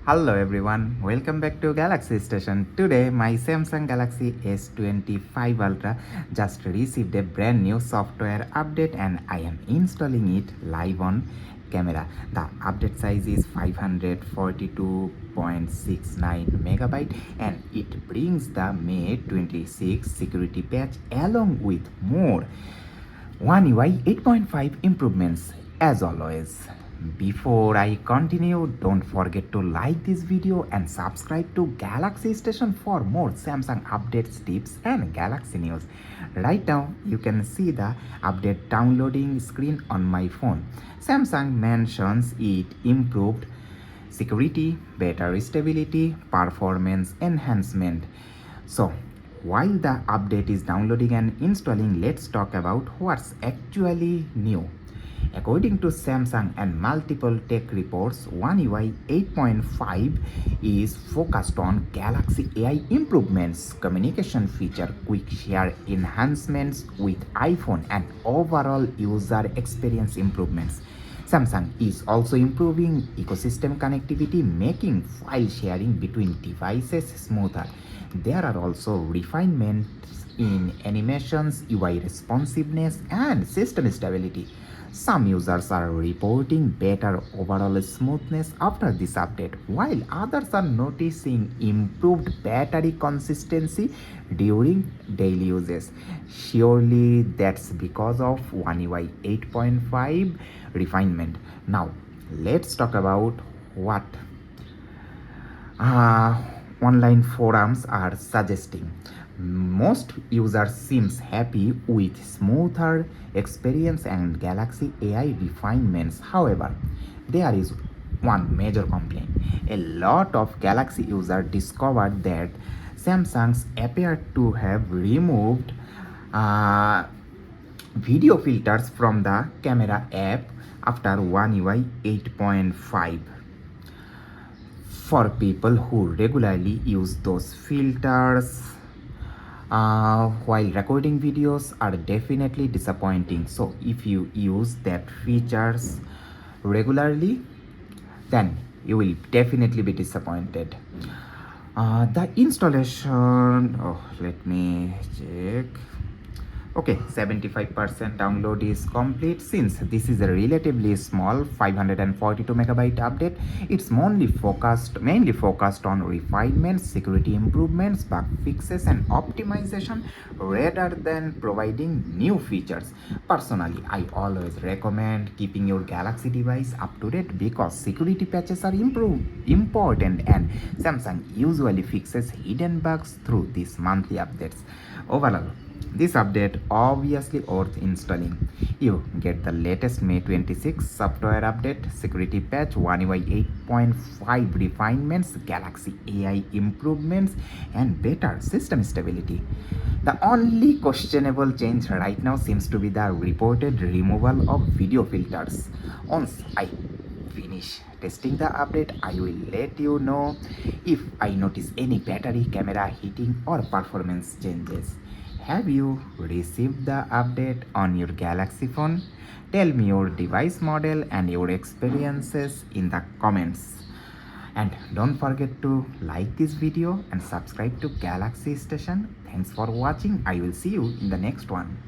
Hello everyone, welcome back to Galaxy Station. Today my Samsung Galaxy S25 Ultra just received a brand new software update and I am installing it live on camera. The update size is 542.69 megabyte and it brings the May'26 security patch along with more One UI 8.5 improvements as always. Before I continue, don't forget to like this video and subscribe to Galaxy Station for more Samsung updates, tips and Galaxy news. Right now, you can see the update downloading screen on my phone. Samsung mentions it improved security, better stability, performance enhancement. So, while the update is downloading and installing, let's talk about what's actually new. According to Samsung and multiple tech reports, One UI 8.5 is focused on Galaxy AI improvements, communication feature, quick share enhancements with iPhone, and overall user experience improvements. Samsung is also improving ecosystem connectivity, making file sharing between devices smoother. There are also refinements in animations, UI responsiveness, and system stability. Some users are reporting better overall smoothness after this update, while others are noticing improved battery consistency during daily uses. Surely that's because of One UI 8.5 refinement. Now, let's talk about what uh, online forums are suggesting. Most users seems happy with smoother experience and Galaxy AI refinements. However, there is one major complaint. A lot of Galaxy users discovered that Samsung's appear to have removed uh, video filters from the camera app after One UI 8.5. For people who regularly use those filters while recording videos are definitely disappointing. So if you use that features regularly, then you will definitely be disappointed. The installation, let me check. Okay, 75% download is complete. Since this is a relatively small 542 megabyte update, it's mainly focused on refinements, security improvements, bug fixes and optimization rather than providing new features. Personally, I always recommend keeping your Galaxy device up to date because security patches are important and Samsung usually fixes hidden bugs through these monthly updates. Overall, this update obviously worth installing. You get the latest May'26 software update, security patch, One UI 8.5 refinements, Galaxy AI improvements, and better system stability. The only questionable change right now seems to be the reported removal of video filters. Once I finish testing the update, I will let you know if I notice any battery, camera heating, or performance changes. Have you received the update on your Galaxy phone? Tell me your device model and your experiences in the comments. And don't forget to like this video and subscribe to Galaxy Station. Thanks for watching. I will see you in the next one.